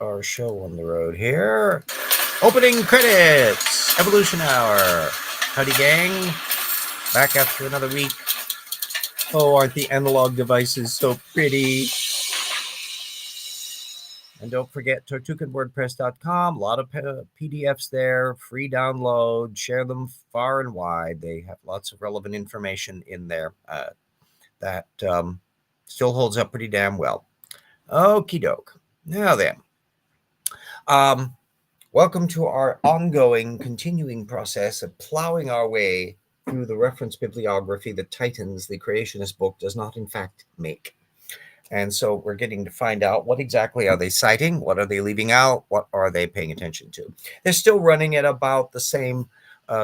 our show on the road here. Opening credits, Evolution Hour. Howdy, gang. Back after another week. Oh, aren't the analog devices so pretty? And don't forget tortuganwordpress.com. A lot of PDFs there, free download. Share them far and wide. They have lots of relevant information in there that still holds up pretty damn well. Okie doke. Now then, welcome to our ongoing, continuing process of plowing our way through the reference bibliography that Titans, the creationist book, does not in fact make. And so we're getting to find out what exactly are they citing, what are they leaving out, what are they paying attention to. They're still running at about the same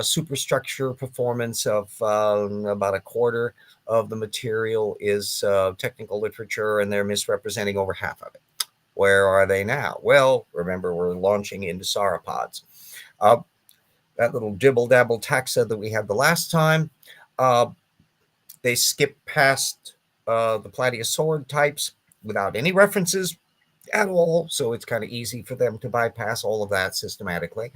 superstructure performance of about a quarter of the material is technical literature, and they're misrepresenting over half of it. Where are they now? Well, remember, we're launching into sauropods. That little dibble-dabble taxa that we had the last time, they skipped past the plateosaurid types without any references at all, so it's kind of easy for them to bypass all of that systematically.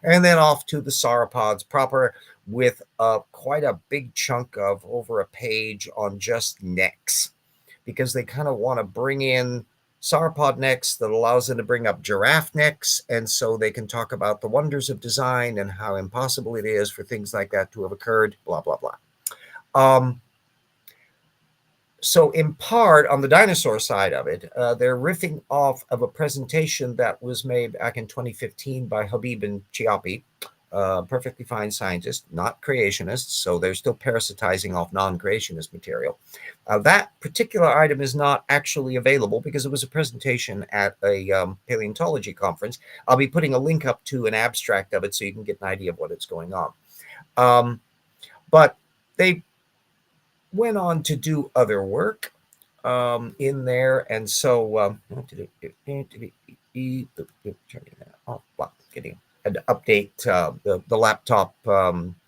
And then off to the sauropods proper with quite a big chunk of over a page on just necks, because they kind of want to bring in sauropod necks that allows them to bring up giraffe necks, and so they can talk about the wonders of design and how impossible it is for things like that to have occurred, blah, blah, blah. So in part, on the dinosaur side of it, they're riffing off of a presentation that was made back in 2015 by Habib and Chiappi, perfectly fine scientists, not creationists, so they're still parasitizing off non-creationist material. That particular item is not actually available because it was a presentation at a paleontology conference. I'll be putting a link up to an abstract of it so you can get an idea of what is going on. But they went on to do other work in there, and so had to update the laptop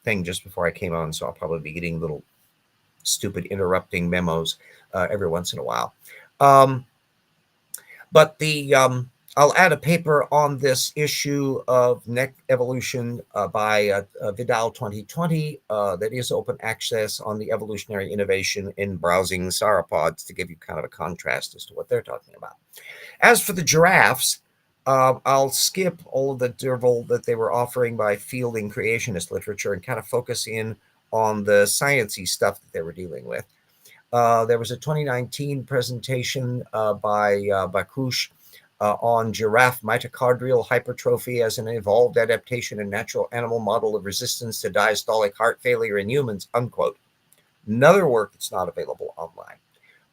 thing just before I came on, so I'll probably be getting little stupid interrupting memos every once in a while. But I'll add a paper on this issue of Neck Evolution by Vidal 2020 that is open access on the evolutionary innovation in browsing sauropods, to give you kind of a contrast as to what they're talking about. As for the giraffes, I'll skip all of the drivel that they were offering by fielding creationist literature and kind of focus in on the sciencey stuff that they were dealing with. There was a 2019 presentation by Bakush on giraffe mitochondrial hypertrophy as an evolved adaptation and natural animal model of resistance to diastolic heart failure in humans, unquote. Another work that's not available online.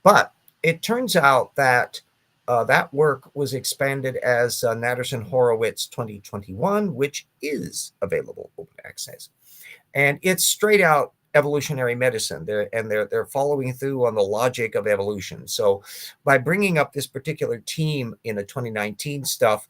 But it turns out that that work was expanded as Natterson Horowitz 2021, which is available open access. And it's straight out evolutionary medicine. They're following through on the logic of evolution. So by bringing up this particular team in a 2019 stuff,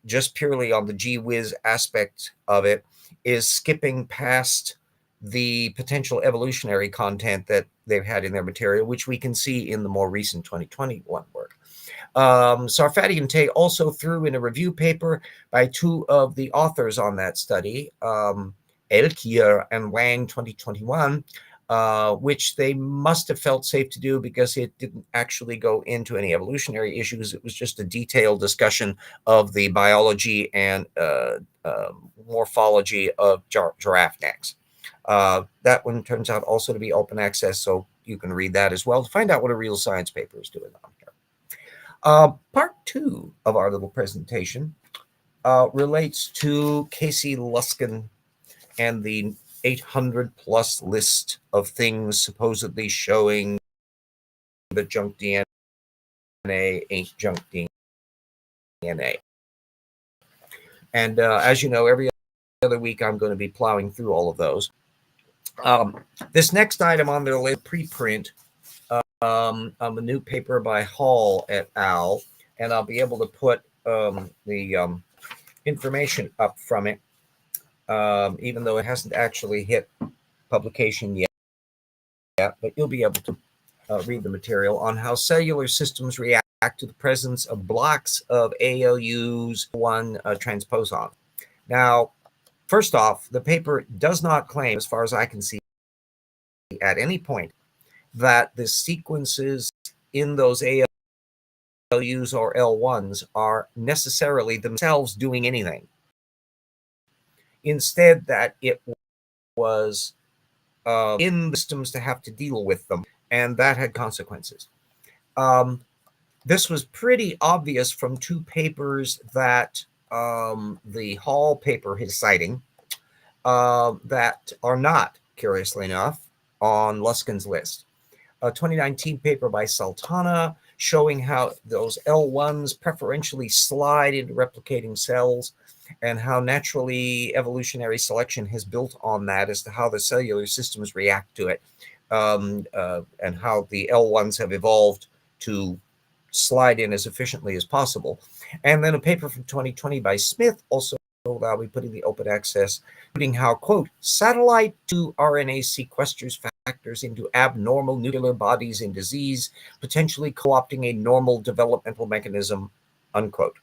just purely on the gee whiz aspect of it, is skipping past the potential evolutionary content that they've had in their material, which we can see in the more recent 2021 work. Sarfati and Tay also threw in a review paper by two of the authors on that study, Elkier and Wang 2021, which they must have felt safe to do because it didn't actually go into any evolutionary issues. It was just a detailed discussion of the biology and morphology of giraffe necks. That one turns out also to be open access, so you can read that as well to find out what a real science paper is doing on here. Part two of our little presentation relates to Casey Luskin and the 800 plus list of things supposedly showing that junk DNA ain't junk DNA. And as you know, every other week I'm going to be plowing through all of those. This next item on their list, preprint, a new paper by Hall et al., and I'll be able to put the information up from it, even though it hasn't actually hit publication yet, but you'll be able to read the material on how cellular systems react to the presence of blocks of ALUs one transposon. Now, first off, the paper does not claim, as far as I can see, at any point, that the sequences in those ALUs or L1s are necessarily themselves doing anything. Instead, that it was in the systems to have to deal with them, and that had consequences. This was pretty obvious from two papers that the Hall paper is citing that are not, curiously enough, on Luskin's list. A 2019 paper by Sultana showing how those L1s preferentially slide into replicating cells and how naturally evolutionary selection has built on that as to how the cellular systems react to it, and how the L1s have evolved to slide in as efficiently as possible. And then a paper from 2020 by Smith, also that I'll be putting the open access, including how, quote, satellite to RNA sequesters factors into abnormal nuclear bodies in disease, potentially co-opting a normal developmental mechanism, unquote.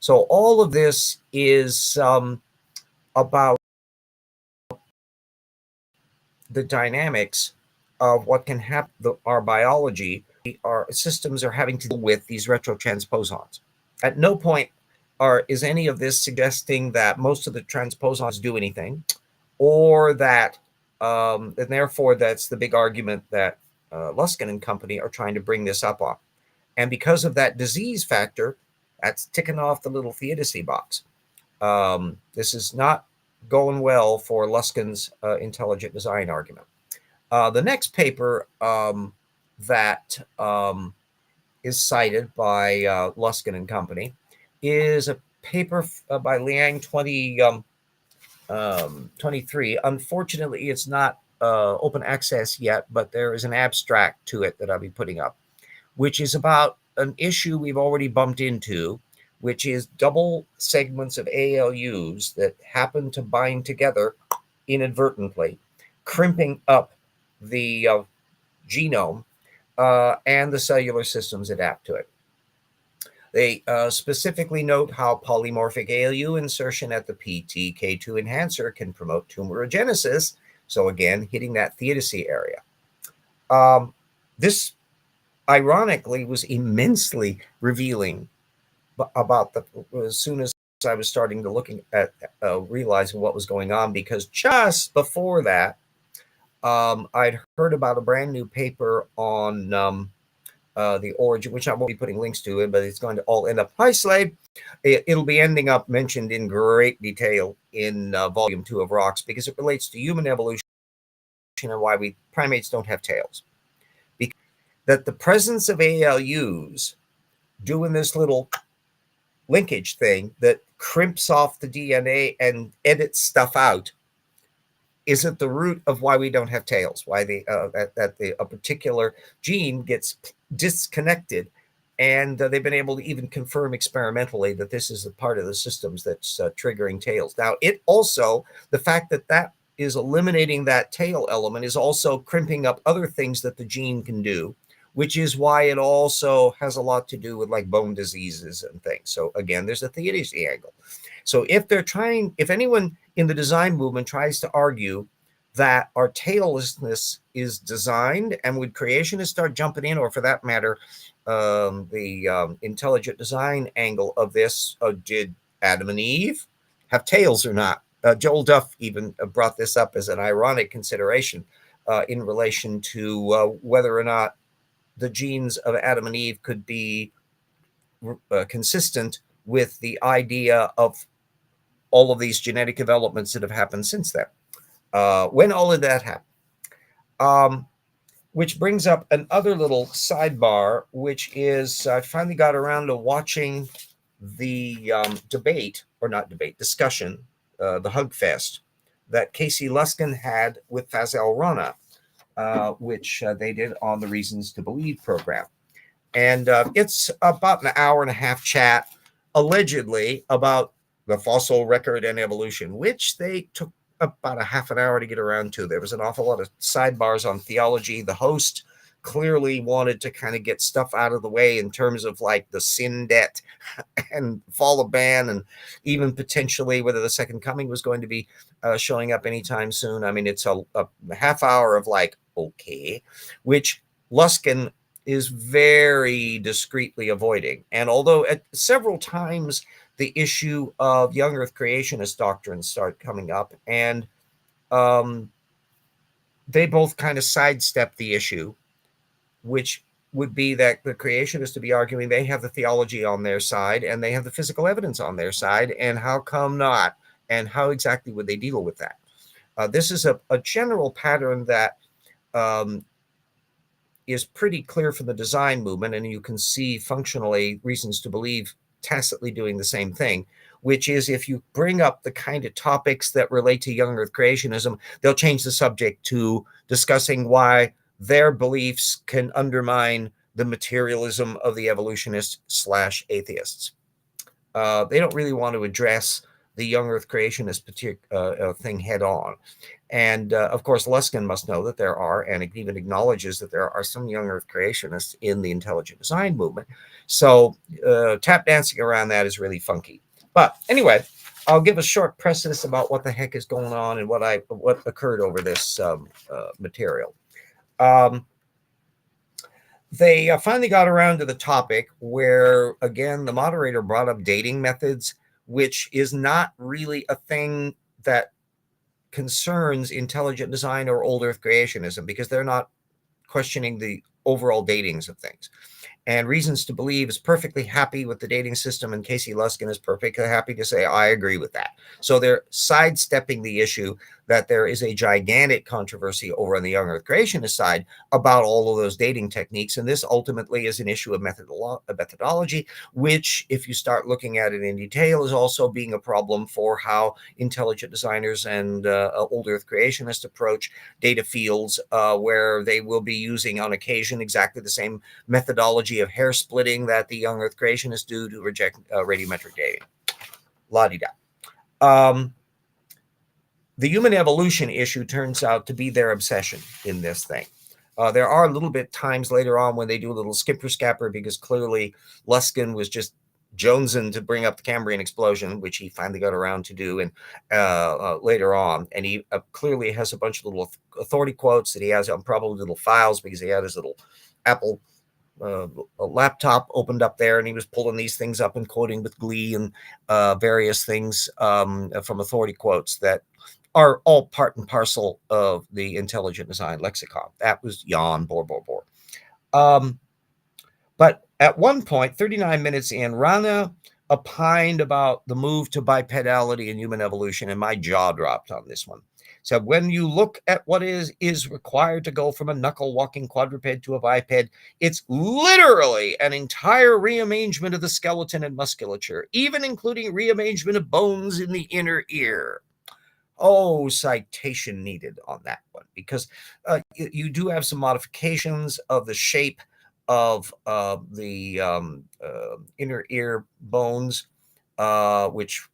So all of this is about the dynamics of what can happen, our biology, our systems are having to deal with these retrotransposons. At no point is any of this suggesting that most of the transposons do anything, or that, and therefore that's the big argument that Luskin and company are trying to bring this up on. And because of that disease factor, that's ticking off the little theodicy box. This is not going well for Luskin's intelligent design argument. The next paper that is cited by Luskin and company is a paper by Liang 2023. Unfortunately, it's not open access yet, but there is an abstract to it that I'll be putting up, which is about an issue we've already bumped into, which is double segments of ALUs that happen to bind together inadvertently, crimping up the genome, and the cellular systems adapt to it. They specifically note how polymorphic ALU insertion at the PTK2 enhancer can promote tumorigenesis. So again, hitting that theodicy area. This, ironically, was immensely revealing about as soon as I was starting to looking at realizing what was going on, because just before that, I'd heard about a brand new paper on the origin, which I won't be putting links to it, but it's going to all end up. Hi, Slade. It'll be ending up mentioned in great detail in volume 2 of Rocks, because it relates to human evolution and why we primates don't have tails. Because that the presence of ALUs doing this little linkage thing that crimps off the DNA and edits stuff out is at the root of why we don't have tails, why a particular gene gets disconnected. And they've been able to even confirm experimentally that this is a part of the systems that's triggering tails. Now, it also, the fact that that is eliminating that tail element is also crimping up other things that the gene can do, which is why it also has a lot to do with like bone diseases and things. So again, there's a theodicy angle. So if anyone in the design movement tries to argue that our taillessness is designed, and would creationists start jumping in, or for that matter, the intelligent design angle of this, did Adam and Eve have tails or not? Joel Duff even brought this up as an ironic consideration in relation to whether or not the genes of Adam and Eve could be consistent with the idea of all of these genetic developments that have happened since then. When all of that happened. Which brings up another little sidebar, which is I finally got around to watching the discussion, the Hug Fest that Casey Luskin had with Fazal Rana, which they did on the Reasons to Believe program. And it's about an hour and a half chat, allegedly, about the fossil record and evolution, which they took about a half an hour to get around to. There was an awful lot of sidebars on theology. The host clearly wanted to kind of get stuff out of the way in terms of like the sin debt and fall of man, and even potentially whether the second coming was going to be showing up anytime soon. I mean, it's a half hour of like, okay, which Luskin is very discreetly avoiding. And although at several times the issue of young earth creationist doctrines start coming up, and they both kind of sidestep the issue, which would be that the creationists to be arguing they have the theology on their side and they have the physical evidence on their side, and how come not? And how exactly would they deal with that? This is a general pattern that is pretty clear from the design movement, and you can see functionally reasons to believe tacitly doing the same thing, which is if you bring up the kind of topics that relate to young earth creationism, they'll change the subject to discussing why their beliefs can undermine the materialism of the evolutionists / atheists. They don't really want to address the young earth creationist thing head on. And of course, Luskin must know that there are, and it even acknowledges that there are some young earth creationists in the intelligent design movement. So tap dancing around that is really funky. But anyway, I'll give a short preface about what the heck is going on and what occurred over this material. They finally got around to the topic where, again, the moderator brought up dating methods, which is not really a thing that concerns intelligent design or old earth creationism, because they're not questioning the overall datings of things. And Reasons to Believe is perfectly happy with the dating system, and Casey Luskin is perfectly happy to say, I agree with that. So they're sidestepping the issue that there is a gigantic controversy over on the young earth creationist side about all of those dating techniques. And this ultimately is an issue of methodology, which, if you start looking at it in detail, is also being a problem for how intelligent designers and old earth creationists approach data fields, where they will be using on occasion exactly the same methodology of hair splitting that the young earth creationists do to reject radiometric dating. La-di-da. The human evolution issue turns out to be their obsession in this thing. There are a little bit times later on when they do a little skipper scapper, because clearly Luskin was just jonesing to bring up the Cambrian explosion, which he finally got around to do, and later on. And he clearly has a bunch of little authority quotes that he has on probably little files, because he had his little Apple a laptop opened up there, and he was pulling these things up and quoting with glee and various things from authority quotes that are all part and parcel of the intelligent design lexicon. That was yawn, bore. But at one point, 39 minutes in, Rana opined about the move to bipedality in human evolution, and my jaw dropped on this one. So when you look at what is required to go from a knuckle-walking quadruped to a biped, it's literally an entire rearrangement of the skeleton and musculature, even including rearrangement of bones in the inner ear. Oh, citation needed on that one, because you do have some modifications of the shape of the inner ear bones, which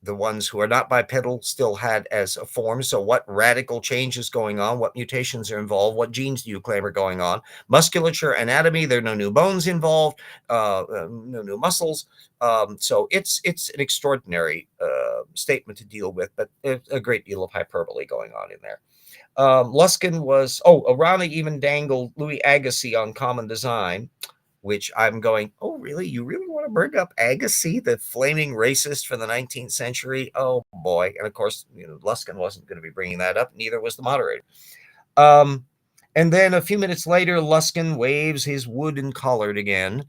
the ones who are not bipedal still had as a form. So what radical change is going on? What mutations are involved? What genes do you claim are going on? Musculature, anatomy, there are no new bones involved, no new muscles. So it's an extraordinary statement to deal with, but a great deal of hyperbole going on in there. Luskin was, Arana even dangled Louis Agassiz on common design, which I'm going, oh, really? You really want to bring up Agassiz, the flaming racist from the 19th century? Oh, boy. And of course, Luskin wasn't going to be bringing that up. Neither was the moderator. And then a few minutes later, Luskin waves his wood and collared again,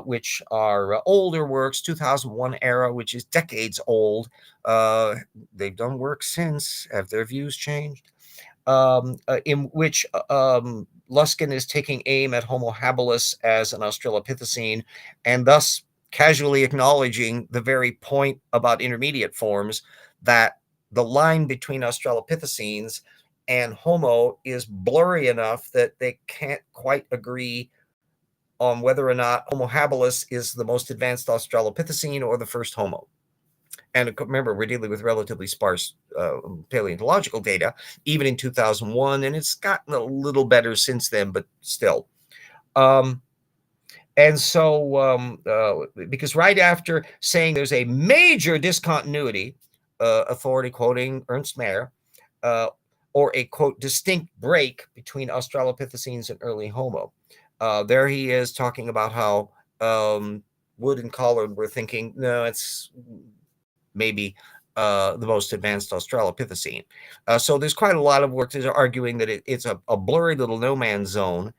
which are older works, 2001 era, which is decades old. They've done work since. Have their views changed? In which Luskin is taking aim at Homo habilis as an Australopithecine, and thus casually acknowledging the very point about intermediate forms, that the line between Australopithecines and Homo is blurry enough that they can't quite agree on whether or not Homo habilis is the most advanced Australopithecine or the first Homo. And remember, we're dealing with relatively sparse paleontological data, even in 2001, and it's gotten a little better since then, but still. And so, because right after saying there's a major discontinuity, authority quoting Ernst Mayr, or a quote distinct break between Australopithecines and early Homo, there he is talking about how Wood and Collard were thinking, no, it's maybe the most advanced Australopithecine. So there's quite a lot of work that's arguing that it's a blurry little no man's zone,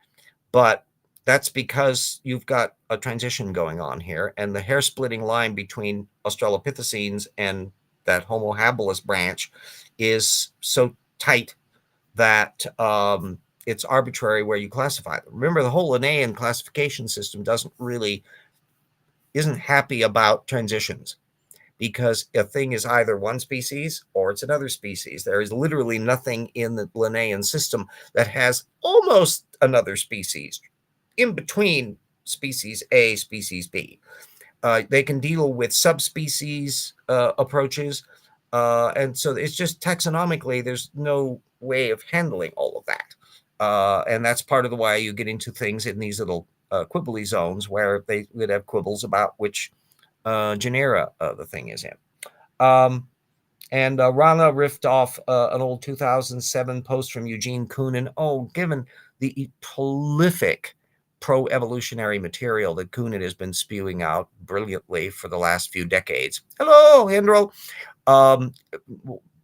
but that's because you've got a transition going on here, and the hair-splitting line between Australopithecines and that Homo habilis branch is so tight that it's arbitrary where you classify them. Remember, the whole Linnaean classification system isn't happy about transitions, because a thing is either one species or it's another species. There is literally nothing in the Linnaean system that has almost another species in between species A, species B. They can deal with subspecies approaches. And so it's just taxonomically, there's no way of handling all of that. And that's part of the why you get into things in these little quibbly zones where they would have quibbles about which genera the thing is in. And Rana riffed off an old 2007 post from Eugene Koonin. Oh, given the prolific pro-evolutionary material that Koonin has been spewing out brilliantly for the last few decades. Hello, Hendro.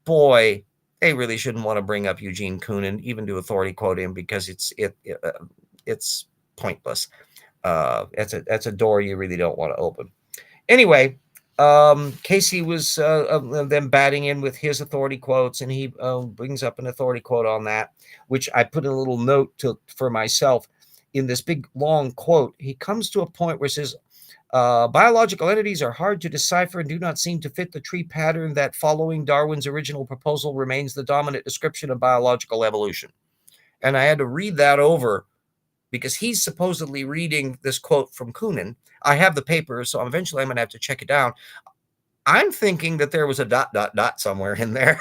Boy, they really shouldn't want to bring up Eugene Koonin, even to authority quote him, because it's pointless. That's a door you really don't want to open. Anyway, Casey was then batting in with his authority quotes, and he brings up an authority quote on that, which I put in a little note for myself. In this big long quote, he comes to a point where he says, biological entities are hard to decipher and do not seem to fit the tree pattern that, following Darwin's original proposal, remains the dominant description of biological evolution. And I had to read that over, because he's supposedly reading this quote from Koonin. I have the paper, so eventually I'm going to have to check it down. I'm thinking that there was a ... somewhere in there,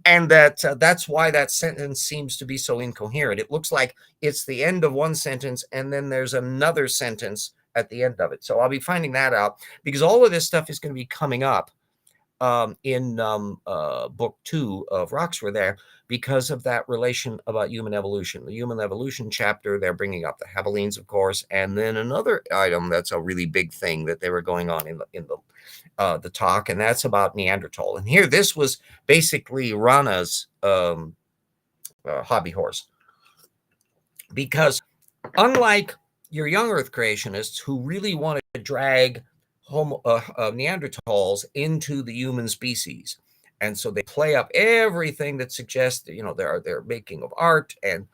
and that's why that sentence seems to be so incoherent. It looks like it's the end of one sentence, and then there's another sentence at the end of it. So I'll be finding that out, because all of this stuff is going to be coming up in book 2 of Rocks Were There, because of that relation about human evolution. The human evolution chapter, they're bringing up the Habilines, of course, and then another item that's a really big thing that they were going on in the talk, and that's about Neanderthal. And here, this was basically Rana's hobby horse, because unlike your young Earth creationists who really want to drag Neanderthals into the human species, and so they play up everything that suggests that, they're making of art and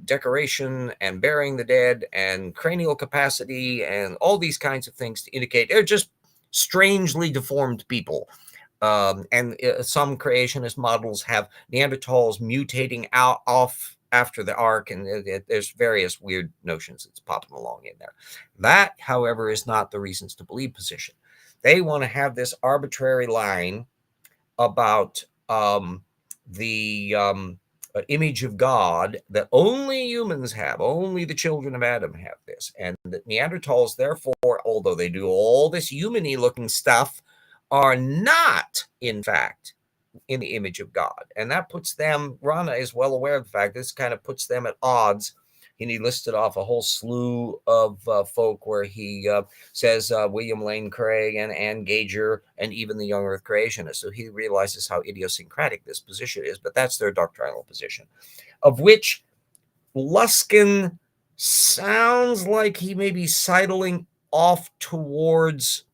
decoration and burying the dead and cranial capacity and all these kinds of things to indicate they're just strangely deformed people. And some creationist models have Neanderthals mutating off after the ark, and there's various weird notions that's popping along in there. That, however, is not the reasons to believe position. They want to have this arbitrary line about the image of God that only humans have, only the children of Adam have this, and that Neanderthals, therefore, although they do all this human-y looking stuff, are not, in fact, in the image of God. And that puts them, Rana is well aware of the fact, this kind of puts them at odds. And he listed off a whole slew of folk where he says William Lane Craig and Anne Gager and even the young Earth creationists. So he realizes how idiosyncratic this position is, but that's their doctrinal position, of which Luskin sounds like he may be sidling off towards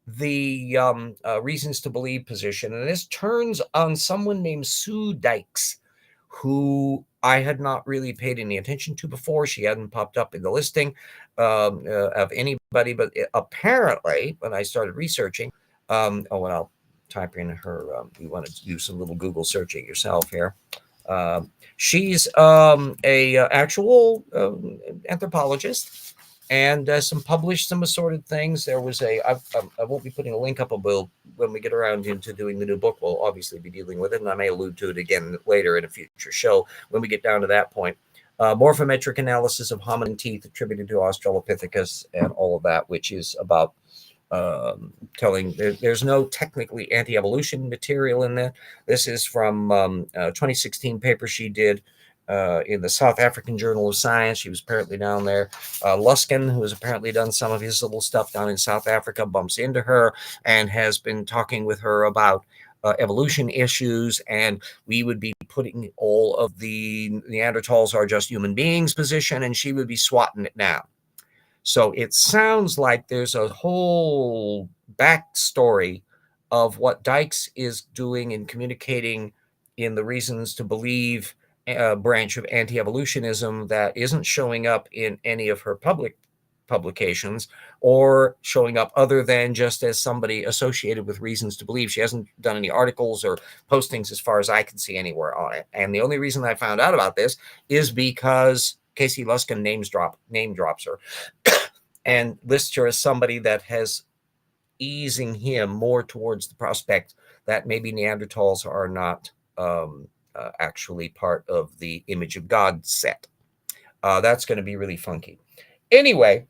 the reasons to believe position. And this turns on someone named Sue Dykes, who I had not really paid any attention to before. She hadn't popped up in the listing of anybody, but apparently when I started researching, I'll type in her, you want to do some little Google searching yourself here. She's a actual anthropologist, and some published some assorted things. There was I won't be putting a link up, but when we get around into doing the new book, we'll obviously be dealing with it, and I may allude to it again later in a future show when we get down to that point. Morphometric analysis of hominin teeth attributed to Australopithecus and all of that, which is about telling there's no technically anti-evolution material in there. This is from a 2016 paper she did in the South African Journal of Science. She was apparently down there. Luskin, who has apparently done some of his little stuff down in South Africa, bumps into her and has been talking with her about evolution issues, and we would be putting all of the Neanderthals are just human beings position, and she would be swatting it down. So it sounds like there's a whole backstory of what Dykes is doing in communicating in the Reasons to Believe branch of anti-evolutionism that isn't showing up in any of her public publications or showing up other than just as somebody associated with Reasons to Believe. She hasn't done any articles or postings as far as I can see anywhere on it. And the only reason I found out about this is because Casey Luskin name drops her and lists her as somebody that has easing him more towards the prospect that maybe Neanderthals are not actually part of the image of God set. That's going to be really funky. Anyway,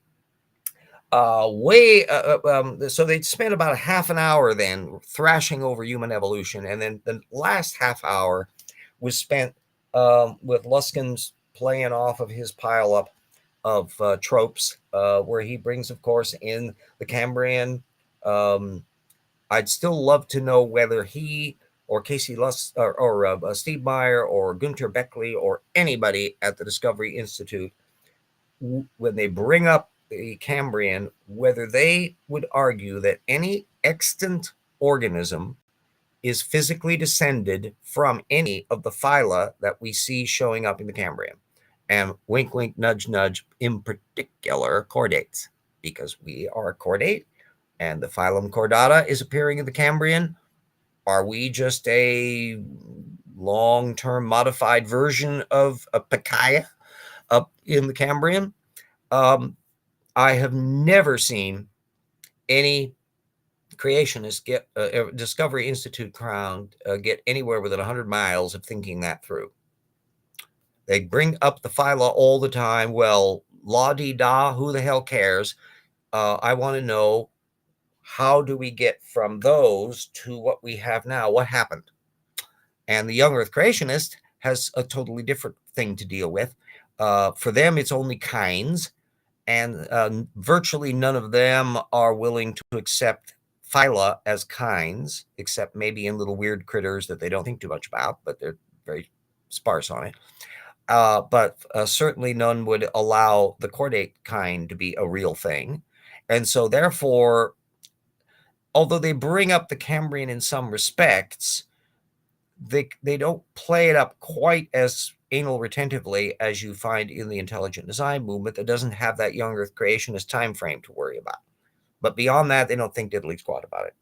so they spent about a half an hour then thrashing over human evolution, and then the last half hour was spent with Luskin's playing off of his pile up of tropes, where he brings, of course, in the Cambrian. I'd still love to know whether he or Casey or Steve Meyer or Gunter Beckley or anybody at the Discovery Institute, when they bring up the Cambrian, whether they would argue that any extant organism is physically descended from any of the phyla that we see showing up in the Cambrian. And wink, wink, nudge, nudge, in particular, chordates, because we are a chordate and the phylum Chordata is appearing in the Cambrian. Are we just a long-term modified version of a Pikaia up in the Cambrian? I have never seen any creationists get Discovery Institute crown get anywhere within 100 miles of thinking that through. They bring up the phyla all the time. Well, la-di-da, who the hell cares? I want to know, how do we get from those to what we have now? What happened? And the young Earth creationist has a totally different thing to deal with. For them, it's only kinds, and virtually none of them are willing to accept phyla as kinds, except maybe in little weird critters that they don't think too much about, but they're very sparse on it. But certainly none would allow the chordate kind to be a real thing. And so therefore, although they bring up the Cambrian in some respects, they don't play it up quite as anal retentively as you find in the intelligent design movement that doesn't have that young Earth creationist time frame to worry about. But beyond that, they don't think diddly squat about it.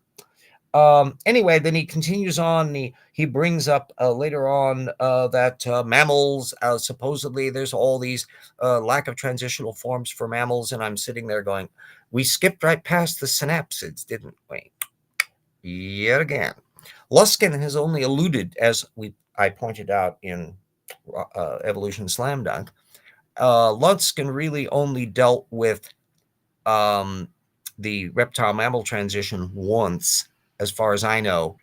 Anyway, then he continues on. He brings up later on that mammals, supposedly there's all these lack of transitional forms for mammals. And I'm sitting there going, we skipped right past the synapsids, didn't we? Yet again. Luskin has only alluded, as I pointed out in Evolution Slam Dunk, Luskin really only dealt with the reptile-mammal transition once, as far as I know,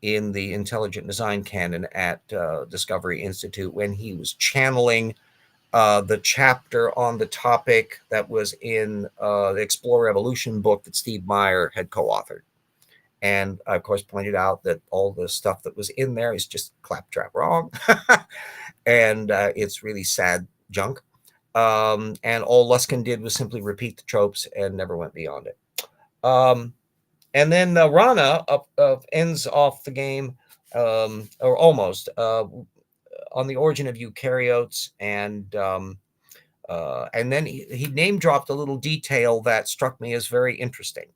in the intelligent design canon at Discovery Institute, when he was channeling the chapter on the topic that was in the Explore Evolution book that Steve Meyer had co-authored. And I, of course, pointed out that all the stuff that was in there is just claptrap wrong. And it's really sad junk. And all Luskin did was simply repeat the tropes and never went beyond it. And then Rana ends off the game, or almost, on the origin of eukaryotes. And then he name dropped a little detail that struck me as very interesting,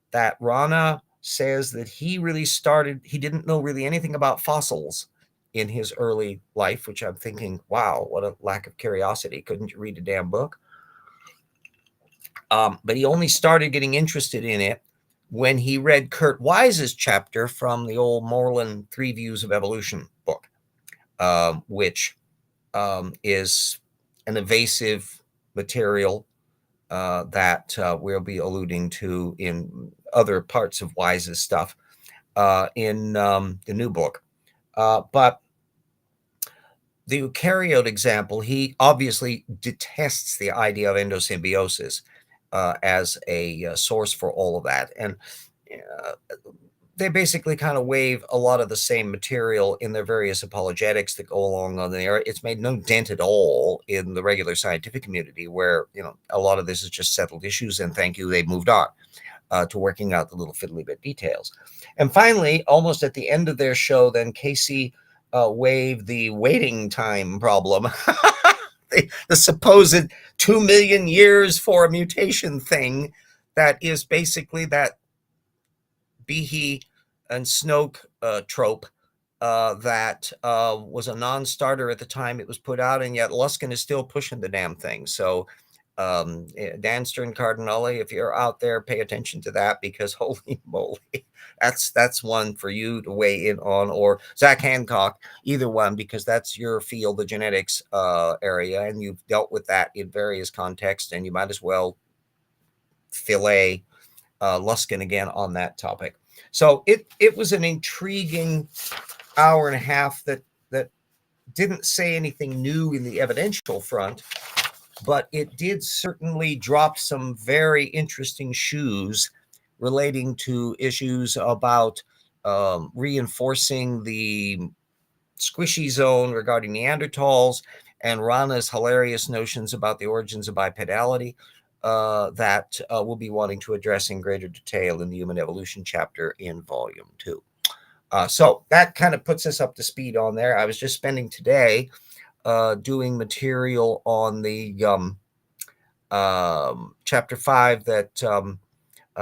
that Rana says that he didn't know really anything about fossils in his early life, which I'm thinking, wow, what a lack of curiosity. Couldn't you read a damn book? But he only started getting interested in it when he read Kurt Wise's chapter from the old Moreland Three Views of Evolution book, which is an evasive material that we'll be alluding to in other parts of Wise's stuff in the new book. But the eukaryote example, he obviously detests the idea of endosymbiosis as a source for all of that. And they basically kind of wave a lot of the same material in their various apologetics that go along on there. It's made no dent at all in the regular scientific community, where, you know, a lot of this is just settled issues, and thank you, they've moved on to working out the little fiddly bit details. And finally, almost at the end of their show, then Casey waved the waiting time problem. The supposed 2 million years for a mutation thing that is basically that Behe and Snoke trope that was a non-starter at the time it was put out, and yet Luskin is still pushing the damn thing. So Dan Stern Cardinale, if you're out there, pay attention to that, because holy moly, that's one for you to weigh in on, or Zach Hancock, either one, because that's your field, the genetics area, and you've dealt with that in various contexts, and you might as well fillet Luskin again on that topic. So it was an intriguing hour and a half that didn't say anything new in the evidential front, but it did certainly drop some very interesting shoes relating to issues about reinforcing the squishy zone regarding Neanderthals, and Rana's hilarious notions about the origins of bipedality that we'll be wanting to address in greater detail in the Human Evolution chapter in Volume 2. So that kind of puts us up to speed on there. I was just spending today doing material on the chapter 5 that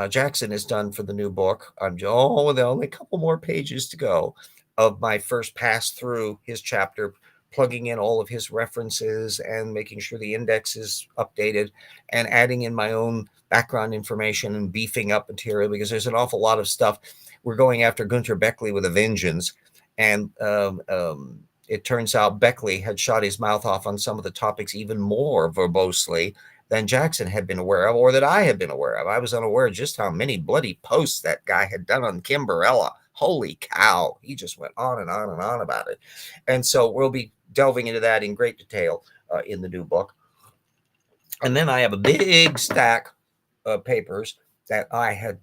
Jackson has done for the new book. There are only a couple more pages to go of my first pass through his chapter, plugging in all of his references and making sure the index is updated, and adding in my own background information and beefing up material, because there's an awful lot of stuff. We're going after Gunter Beckley with a vengeance, and it turns out Beckley had shot his mouth off on some of the topics even more verbosely than Jackson had been aware of, or that I had been aware of. I was unaware just how many bloody posts that guy had done on Kimberella. Holy cow. He just went on and on and on about it. And so we'll be delving into that in great detail in the new book. And then I have a big stack of papers that I had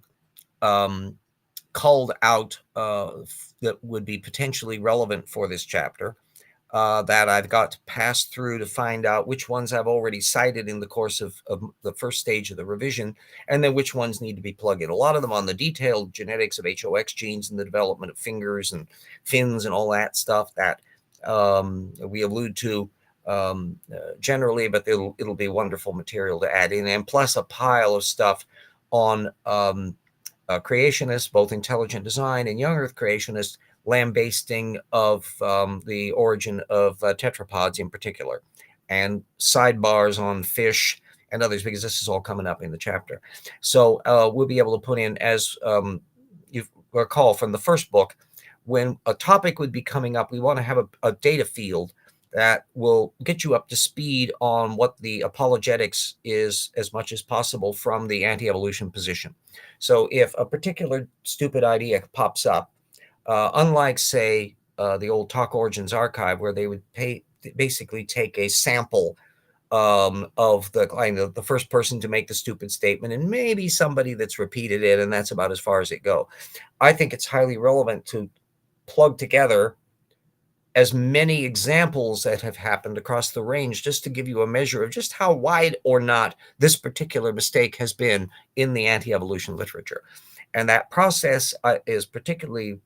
culled out that would be potentially relevant for this chapter, that I've got to pass through to find out which ones I've already cited in the course of the first stage of the revision, and then which ones need to be plugged in. A lot of them on the detailed genetics of HOX genes and the development of fingers and fins and all that stuff that we allude to generally, but it'll be wonderful material to add in, and plus a pile of stuff on creationists, both intelligent design and young Earth creationists, lambasting of the origin of tetrapods in particular, and sidebars on fish and others, because this is all coming up in the chapter. So we'll be able to put in, as you recall from the first book, when a topic would be coming up, we want to have a data field that will get you up to speed on what the apologetics is as much as possible from the anti-evolution position. So if a particular stupid idea pops up, unlike, say, the old Talk Origins archive, where they would basically take a sample of the first person to make the stupid statement and maybe somebody that's repeated it, and that's about as far as it go. I think it's highly relevant to plug together as many examples that have happened across the range, just to give you a measure of just how wide or not this particular mistake has been in the anti-evolution literature. And that process is particularly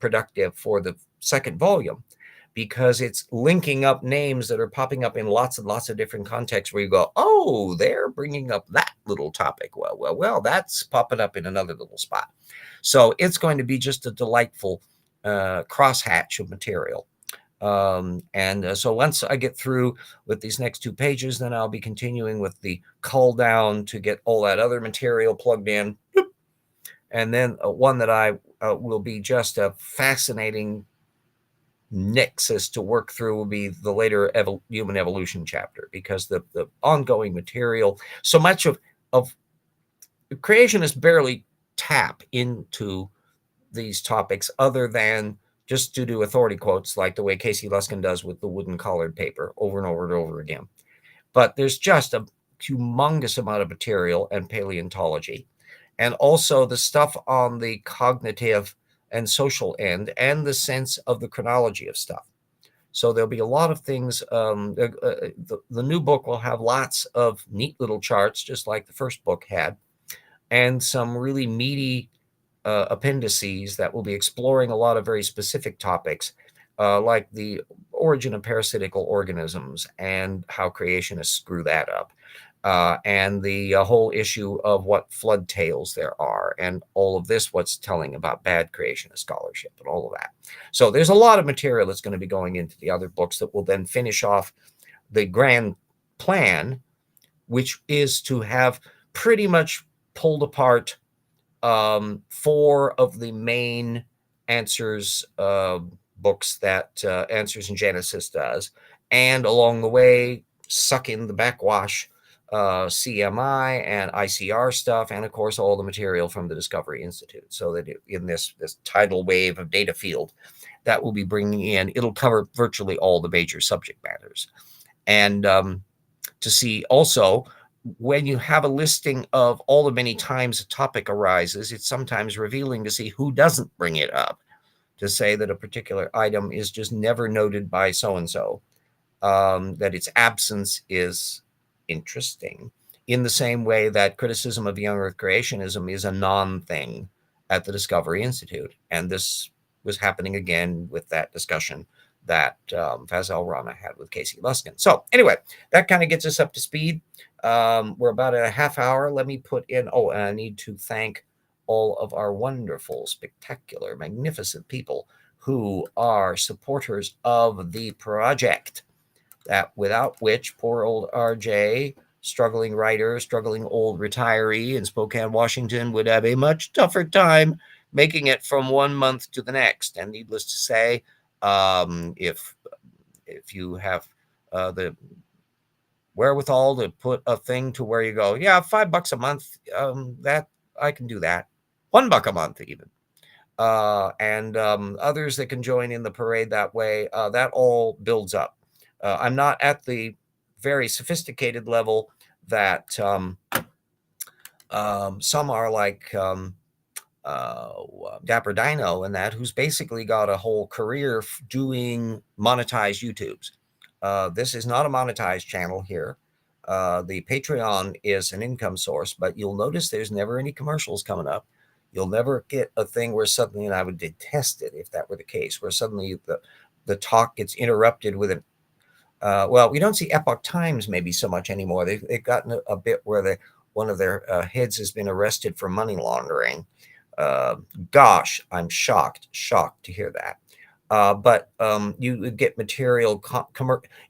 productive for the second volume, because it's linking up names that are popping up in lots and lots of different contexts, where you go, oh, they're bringing up that little topic. Well, that's popping up in another little spot. So it's going to be just a delightful crosshatch of material So once I get through with these next 2 pages, then I'll be continuing with the cull down to get all that other material plugged in. And then one that I will be just a fascinating nexus to work through will be the later human evolution chapter, because the ongoing material, so much of creationists barely tap into these topics other than just to do authority quotes like the way Casey Luskin does with the wooden collared paper over and over and over again. But there's just a humongous amount of material and paleontology, and also the stuff on the cognitive and social end, and the sense of the chronology of stuff. So there'll be a lot of things. The new book will have lots of neat little charts, just like the first book had, and some really meaty appendices that will be exploring a lot of very specific topics, like the origin of parasitical organisms and how creationists screw that up, and the whole issue of what flood tales there are, and all of this, what's telling about bad creationist scholarship and all of that. So there's a lot of material that's going to be going into the other books that will then finish off the grand plan, which is to have pretty much pulled apart 4 of the main answers books that Answers in Genesis does, and along the way suck in the backwash CMI and ICR stuff, and of course all the material from the Discovery Institute, so that in this tidal wave of data field that we'll be bringing in, it'll cover virtually all the major subject matters. And to see also, when you have a listing of all the many times a topic arises, it's sometimes revealing to see who doesn't bring it up, to say that a particular item is just never noted by so-and-so, that its absence is interesting, in the same way that criticism of young earth creationism is a non-thing at the Discovery Institute. And this was happening again with that discussion that Fazal Rana had with Casey Luskin. So anyway, that kind of gets us up to speed. We're about at a half hour. Let me put in, and I need to thank all of our wonderful, spectacular, magnificent people who are supporters of the project, that without which poor old RJ, struggling writer, struggling old retiree in Spokane, Washington, would have a much tougher time making it from one month to the next. And needless to say, if you have the wherewithal to put a thing to where you go, yeah, $5 a month, that I can do that. $1 a month even. And others that can join in the parade that way, that all builds up. I'm not at the very sophisticated level that some are, like Dapper Dino and that, who's basically got a whole career doing monetized YouTubes. This is not a monetized channel here. The Patreon is an income source, but you'll notice there's never any commercials coming up. You'll never get a thing where suddenly, and I would detest it if that were the case, where suddenly the talk gets interrupted with an well, we don't see Epoch Times maybe so much anymore. They've gotten a bit where one of their heads has been arrested for money laundering. Gosh, I'm shocked to hear that. But you would get material.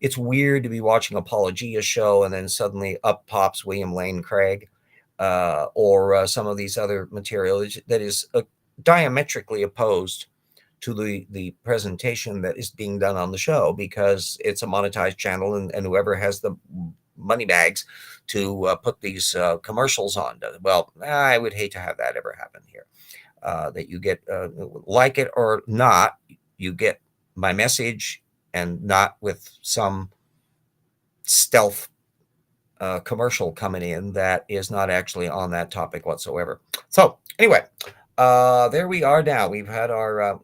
It's weird to be watching Apologia show and then suddenly up pops William Lane Craig, or some of these other material that is diametrically opposed to the presentation that is being done on the show, because it's a monetized channel, and whoever has the money bags to put these commercials on. Well, I would hate to have that ever happen here. That you get, like it or not, you get my message, and not with some stealth commercial coming in that is not actually on that topic whatsoever. So anyway, there we are now. We've had our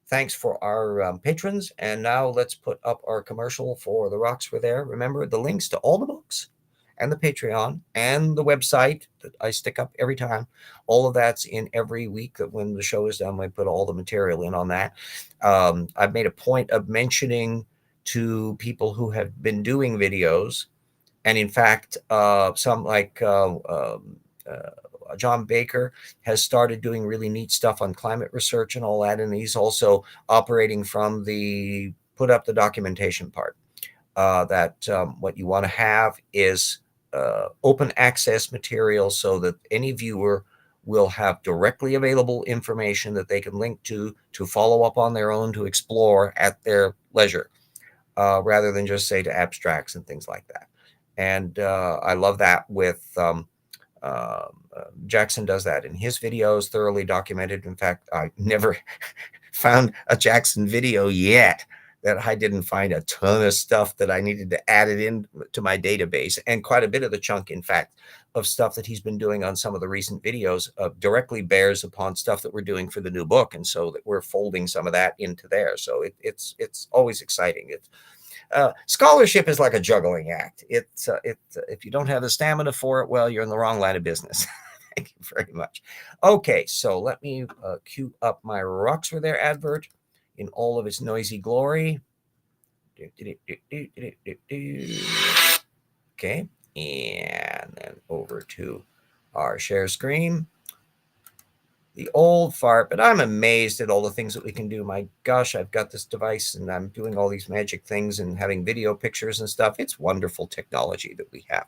thanks for our patrons, and now let's put up our commercial for The Rocks Were There. Remember, the links to all the books and the Patreon and the website that I stick up every time, all of that's in every week. That when the show is done, we put all the material in on that. I've made a point of mentioning to people who have been doing videos, and in fact, some like John Baker has started doing really neat stuff on climate research and all that. And he's also operating from the put up the documentation part. What you want to have is open access material so that any viewer will have directly available information that they can link to follow up on their own, to explore at their leisure, rather than just say to abstracts and things like that. And I love that with Jackson does that in his videos, thoroughly documented. In fact, I never found a Jackson video yet that I didn't find a ton of stuff that I needed to add it in to my database. And quite a bit of the chunk, in fact, of stuff that he's been doing on some of the recent videos directly bears upon stuff that we're doing for the new book. And so that we're folding some of that into there. So it's always exciting. It's scholarship is like a juggling act. It's if you don't have the stamina for it, well, you're in the wrong line of business. Thank you very much. Okay, so let me cue up my Roxford advert in all of its noisy glory. Okay, and then over to our share screen. The old fart, but I'm amazed at all the things that we can do. My gosh, I've got this device and I'm doing all these magic things and having video pictures and stuff. It's wonderful technology that we have,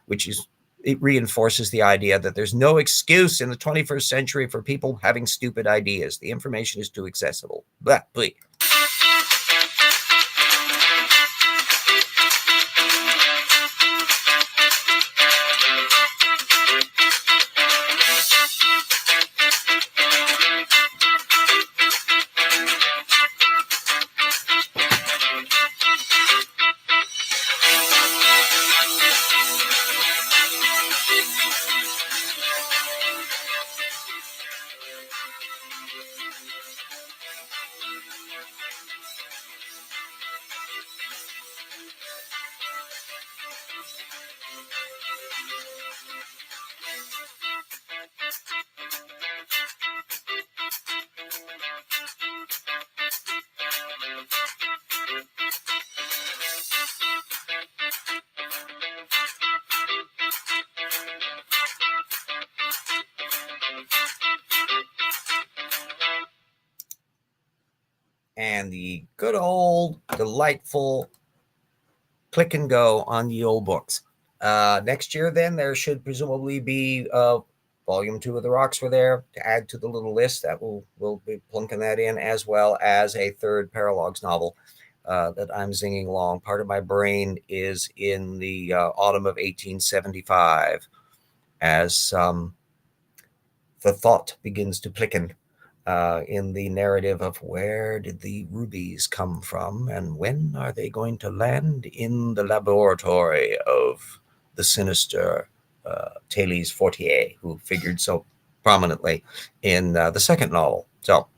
which is, it reinforces the idea that there's no excuse in the 21st century for people having stupid ideas. The information is too accessible. But please. And the good old delightful click and go on the old books. Next year, then, there should presumably be volume 2 of the Rocks were there to add to the little list. That we'll be plunking that in, as well as a third Paralogs novel that I'm zinging along. Part of my brain is in the autumn of 1875 as the thought begins to plicken in the narrative of where did the rubies come from and when are they going to land in the laboratory of the sinister Thales Fortier, who figured so prominently in the second novel. So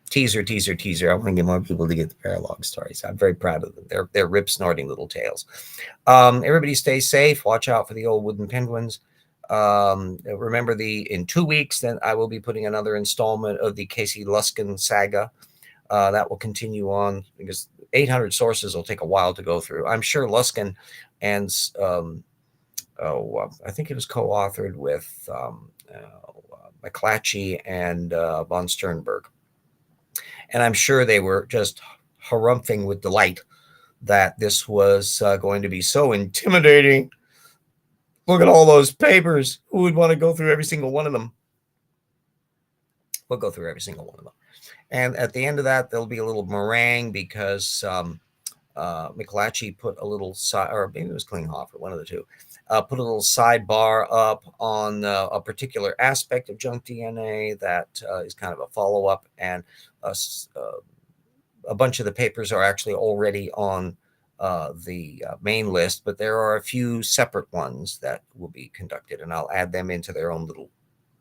teaser. I want to get more people to get the Paralog stories. I'm very proud of them. They're rip-snorting little tales. Everybody stay safe. Watch out for the old wooden penguins. Remember, in 2 weeks, then I will be putting another installment of the Casey Luskin saga. That will continue on because 800 sources will take a while to go through. I'm sure Luskin and I think it was co-authored with McClatchy and von Sternberg. And I'm sure they were just harumphing with delight that this was going to be so intimidating. Look at all those papers. Who would want to go through every single one of them? We'll go through every single one of them. And at the end of that, there'll be a little meringue because McClatchy put a little or maybe it was Klinghoffer, one of the two, put a little sidebar up on a particular aspect of junk DNA that is kind of a follow-up. And a bunch of the papers are actually already on the main list, but there are a few separate ones that will be conducted, and I'll add them into their own little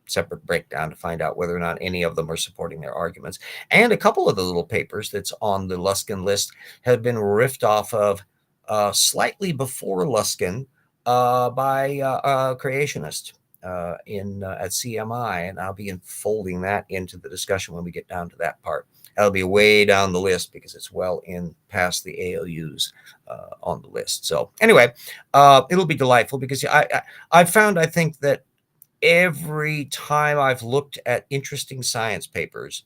separate breakdown to find out whether or not any of them are supporting their arguments. And a couple of the little papers that's on the Luskin list have been riffed off of slightly before Luskin by a creationist at CMI, and I'll be folding that into the discussion when we get down to that part. That'll be way down the list because it's well in past the ALUs on the list. So anyway, it'll be delightful because I found, I think, that every time I've looked at interesting science papers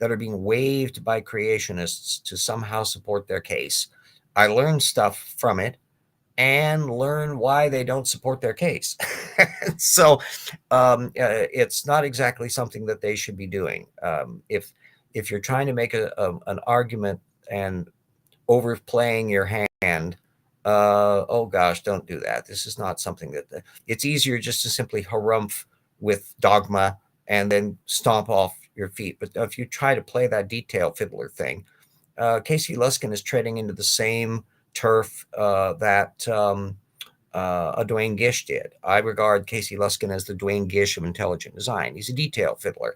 that are being waved by creationists to somehow support their case. I learn stuff from it and learn why they don't support their case. So it's not exactly something that they should be doing. If you're trying to make an argument and overplaying your hand, oh gosh, don't do that. This is not something that it's easier just to simply harumph with dogma and then stomp off your feet. But if you try to play that detail fiddler thing, Casey Luskin is treading into the same turf that Dwayne Gish did. I regard Casey Luskin as the Dwayne Gish of intelligent design. He's a detail fiddler,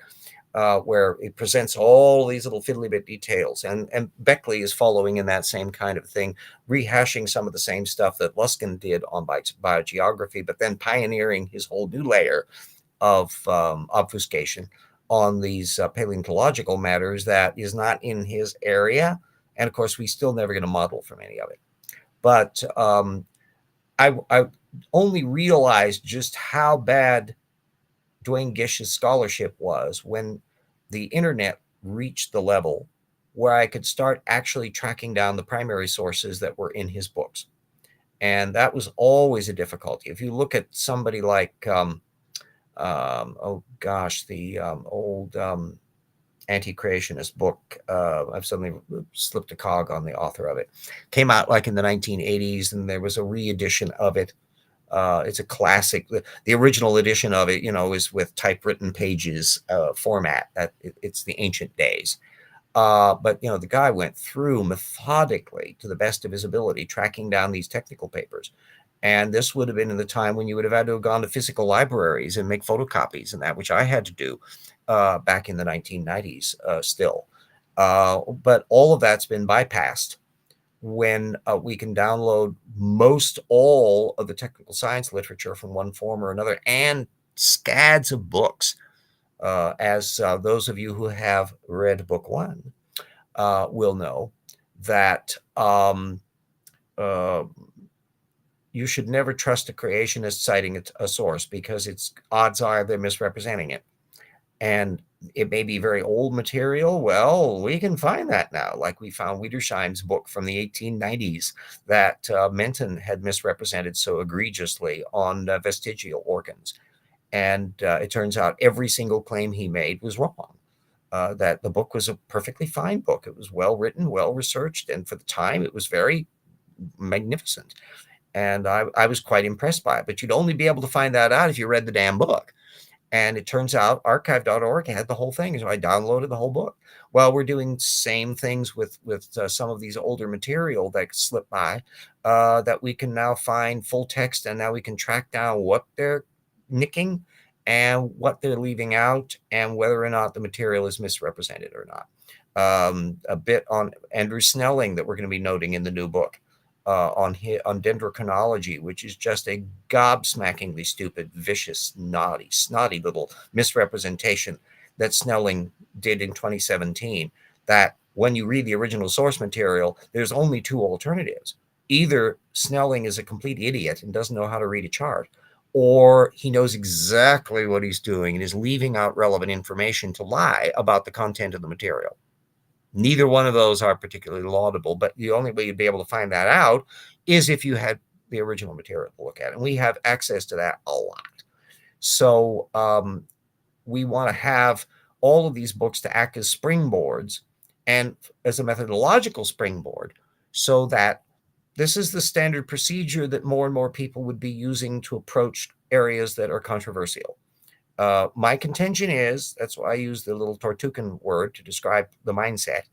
where it presents all these little fiddly bit details. And Beckley is following in that same kind of thing, rehashing some of the same stuff that Luskin did on biogeography, but then pioneering his whole new layer of obfuscation on these paleontological matters that is not in his area. And of course, we still never get a model from any of it. But I only realized just how bad Dwayne Gish's scholarship was when the internet reached the level where I could start actually tracking down the primary sources that were in his books. And that was always a difficulty. If you look at somebody like, oh gosh, the old anti-creationist book, I've suddenly slipped a cog on the author of it, came out like in the 1980s, and there was a re-edition of it. It's a classic. The original edition of it, is with typewritten pages format. It's the ancient days. But the guy went through methodically, to the best of his ability, tracking down these technical papers. And this would have been in the time when you would have had to have gone to physical libraries and make photocopies and that, which I had to do back in the 1990s still. But all of that's been bypassed when we can download most all of the technical science literature from one form or another, and scads of books. As those of you who have read book one will know, that you should never trust a creationist citing a source, because it's odds are they're misrepresenting it. And it may be very old material. Well, we can find that now, like we found Wiedersheim's book from the 1890s that Menton had misrepresented so egregiously on vestigial organs. And it turns out every single claim he made was wrong. That the book was a perfectly fine book. It was well written, well researched, and for the time it was very magnificent. And I was quite impressed by it. But you'd only be able to find that out if you read the damn book. And it turns out archive.org had the whole thing. So I downloaded the whole book. Well, we're doing same things with some of these older material that slipped by, that we can now find full text, and now we can track down what they're nicking and what they're leaving out, and whether or not the material is misrepresented or not. A bit on Andrew Snelling that we're going to be noting in the new book. On dendrochronology, which is just a gobsmackingly stupid, vicious, snotty little misrepresentation that Snelling did in 2017, that when you read the original source material, there's only two alternatives. Either Snelling is a complete idiot and doesn't know how to read a chart, or he knows exactly what he's doing and is leaving out relevant information to lie about the content of the material. Neither one of those are particularly laudable, but the only way you'd be able to find that out is if you had the original material to look at. And we have access to that a lot. So we want to have all of these books to act as springboards and as a methodological springboard, so that this is the standard procedure that more and more people would be using to approach areas that are controversial. My contention is, that's why I use the little Tortugan word to describe the mindset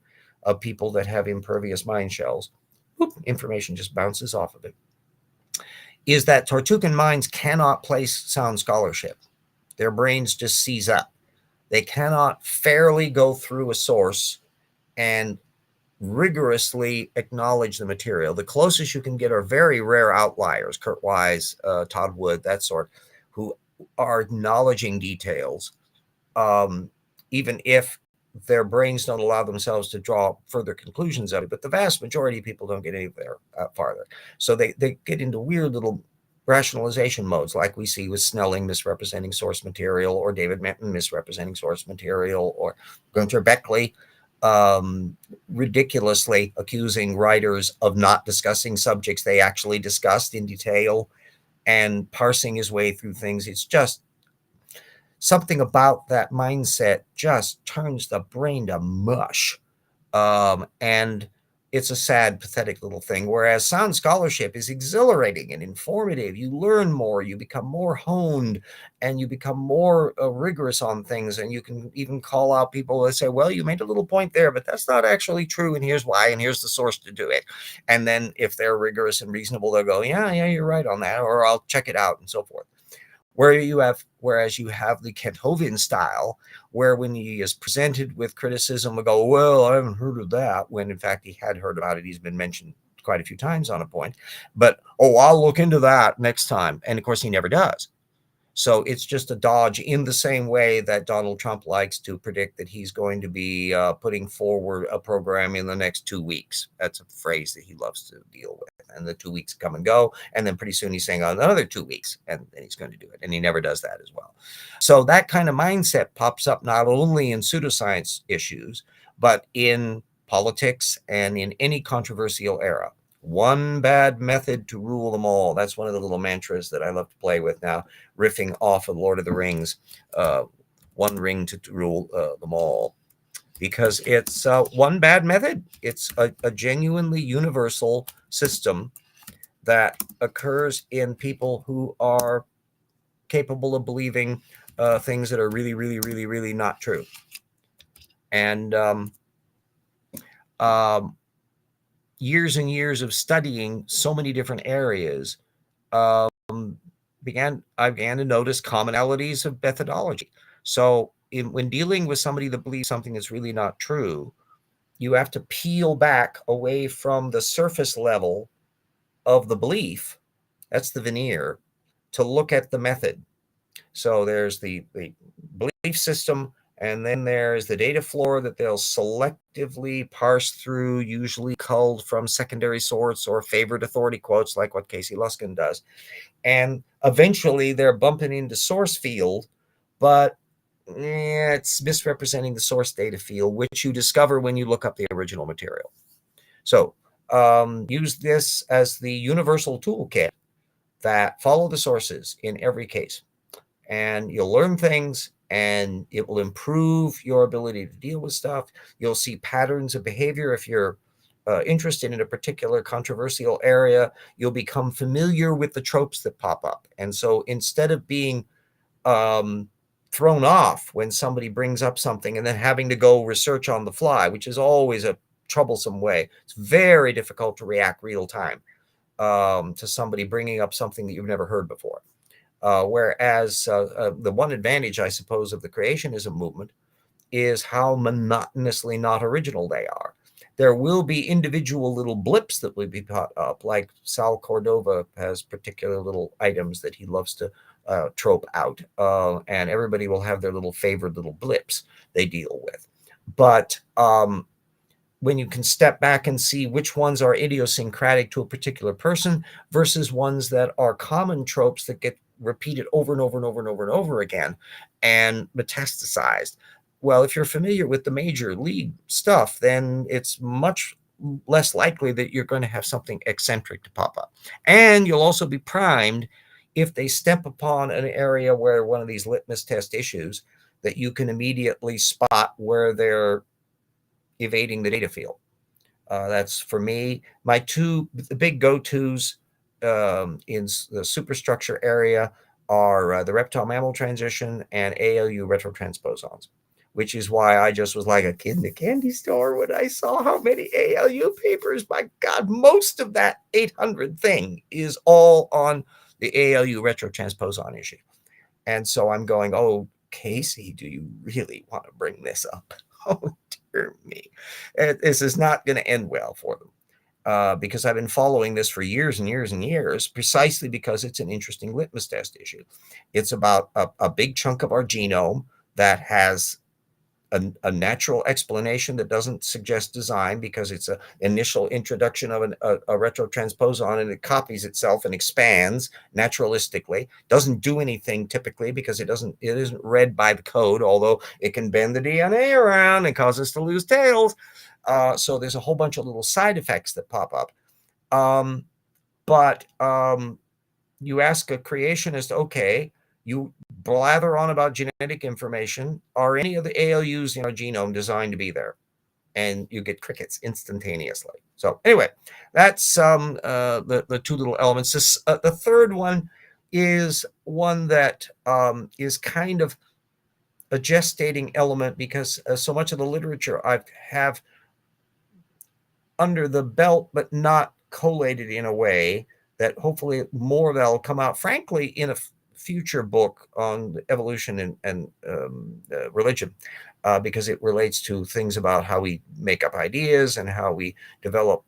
of people that have impervious mind shells. Whoop, information just bounces off of it. Is that Tortugan minds cannot place sound scholarship. Their brains just seize up. They cannot fairly go through a source and rigorously acknowledge the material. The closest you can get are very rare outliers, Kurt Wise, Todd Wood, that sort, who are acknowledging details, even if their brains don't allow themselves to draw further conclusions of it. But the vast majority of people don't get anywhere farther. So they get into weird little rationalization modes, like we see with Snelling misrepresenting source material, or David Menton misrepresenting source material, or Gunter Beckley ridiculously accusing writers of not discussing subjects they actually discussed in detail and parsing his way through things. It's just something about that mindset just turns the brain to mush. And it's a sad, pathetic little thing. Whereas sound scholarship is exhilarating and informative. You learn more, you become more honed, and you become more rigorous on things. And you can even call out people that say, well, you made a little point there, but that's not actually true. And here's why, and here's the source to do it. And then if they're rigorous and reasonable, they'll go, yeah, you're right on that, or I'll check it out, and so forth. Whereas you have the Kenthovian style, where when he is presented with criticism, we go, well, I haven't heard of that, when in fact he had heard about it. He's been mentioned quite a few times on a point, but, oh, I'll look into that next time. And of course, he never does. So it's just a dodge, in the same way that Donald Trump likes to predict that he's going to be putting forward a program in the next 2 weeks. That's a phrase that he loves to deal with. And the 2 weeks come and go. And then pretty soon he's saying, oh, another 2 weeks. And then he's going to do it. And he never does that as well. So that kind of mindset pops up not only in pseudoscience issues, but in politics and in any controversial era. One bad method to rule them all. That's one of the little mantras that I love to play with now, riffing off of Lord of the Rings. One ring to rule them all, because it's one bad method. It's a genuinely universal system that occurs in people who are capable of believing things that are really, really, really, really not true. And years and years of studying so many different areas, I began to notice commonalities of methodology. So when dealing with somebody that believes something that's really not true, you have to peel back away from the surface level of the belief, that's the veneer, to look at the method. So there's the belief system, and then there's the data floor that they'll selectively parse through, usually culled from secondary source or favorite authority quotes, like what Casey Luskin does. And eventually they're bumping into source field, but it's misrepresenting the source data field, which you discover when you look up the original material. So use this as the universal toolkit that follow the sources in every case. And you'll learn things, and it will improve your ability to deal with stuff. You'll see patterns of behavior. If you're interested in a particular controversial area, you'll become familiar with the tropes that pop up. And so instead of being thrown off when somebody brings up something and then having to go research on the fly, which is always a troublesome way, it's very difficult to react real time to somebody bringing up something that you've never heard before. Whereas the one advantage, I suppose, of the creationism movement is how monotonously not original they are. There will be individual little blips that will be put up, like Sal Cordova has particular little items that he loves to trope out, and everybody will have their little favorite little blips they deal with. But when you can step back and see which ones are idiosyncratic to a particular person versus ones that are common tropes that get repeated over and over and over and over and over again and metastasized. Well, if you're familiar with the major league stuff, then it's much less likely that you're going to have something eccentric to pop up. And you'll also be primed if they step upon an area where one of these litmus test issues, that you can immediately spot where they're evading the data field. That's, for me, my two big go-tos in the superstructure area are the reptile mammal transition and ALU retrotransposons, which is why I just was like a kid in the candy store when I saw how many ALU papers. My God, most of that 800 thing is all on the ALU retrotransposon issue. And so I'm going, oh, Casey, do you really want to bring this up? Oh, dear me. This is not going to end well for them. Because I've been following this for years and years and years, precisely because it's an interesting litmus test issue. It's about a big chunk of our genome that has a natural explanation that doesn't suggest design, because it's an initial introduction of a retrotransposon, and it copies itself and expands naturalistically. Doesn't do anything typically because it isn't read by the code, although it can bend the DNA around and cause us to lose tails. So there's a whole bunch of little side effects that pop up. But you ask a creationist, okay, you blather on about genetic information. Are any of the ALUs in our genome designed to be there? And you get crickets instantaneously. So anyway, that's the two little elements. The third one is one that is kind of a gestating element, because so much of the literature I have under the belt, but not collated in a way that hopefully more of that will come out, frankly, in a future book on evolution and religion, because it relates to things about how we make up ideas and how we develop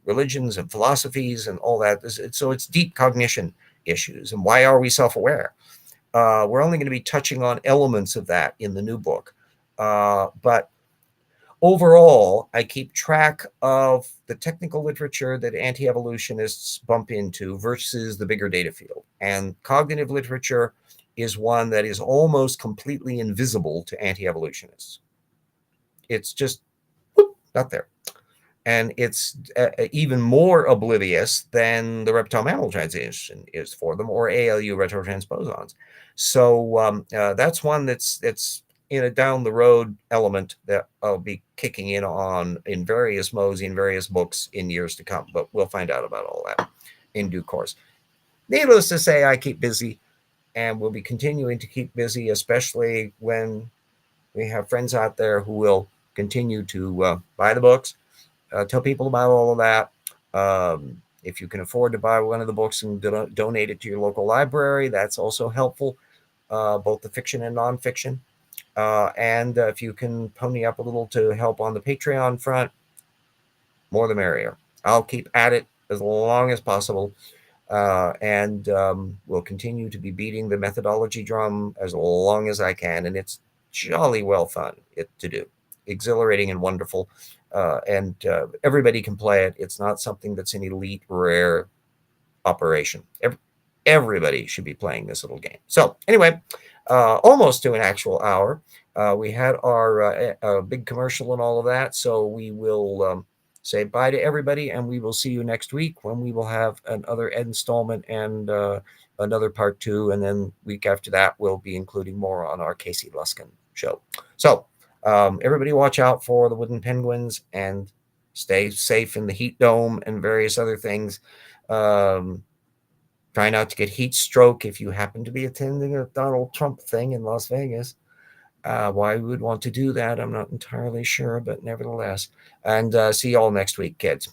religions and philosophies and all that. So it's deep cognition issues. And why are we self-aware? We're only going to be touching on elements of that in the new book. But overall, I keep track of the technical literature that anti-evolutionists bump into versus the bigger data field. And cognitive literature is one that is almost completely invisible to anti-evolutionists. It's just whoop, not there. And it's even more oblivious than the reptile mammal transition is for them, or ALU retrotransposons. So that's one that's in a down the road element that I'll be kicking in on in various modes, in various books in years to come. But we'll find out about all that in due course. Needless to say, I keep busy, and we'll be continuing to keep busy, especially when we have friends out there who will continue to buy the books, tell people about all of that. If you can afford to buy one of the books and donate it to your local library, that's also helpful, both the fiction and nonfiction. And if you can pony up a little to help on the Patreon front, more the merrier. I'll keep at it as long as possible. And we'll continue to be beating the methodology drum as long as I can. And it's jolly well fun to do. Exhilarating and wonderful. And everybody can play it. It's not something that's an elite, rare operation. Everybody should be playing this little game. So anyway, almost to an actual hour. We had our big commercial and all of that. So we will say bye to everybody, and we will see you next week when we will have another installment and another part 2. And then week after that, we'll be including more on our Casey Luskin show. So everybody watch out for the wooden penguins and stay safe in the heat dome and various other things. Try not to get heat stroke if you happen to be attending a Donald Trump thing in Las Vegas. Why we would want to do that, I'm not entirely sure, but nevertheless. And see you all next week, kids.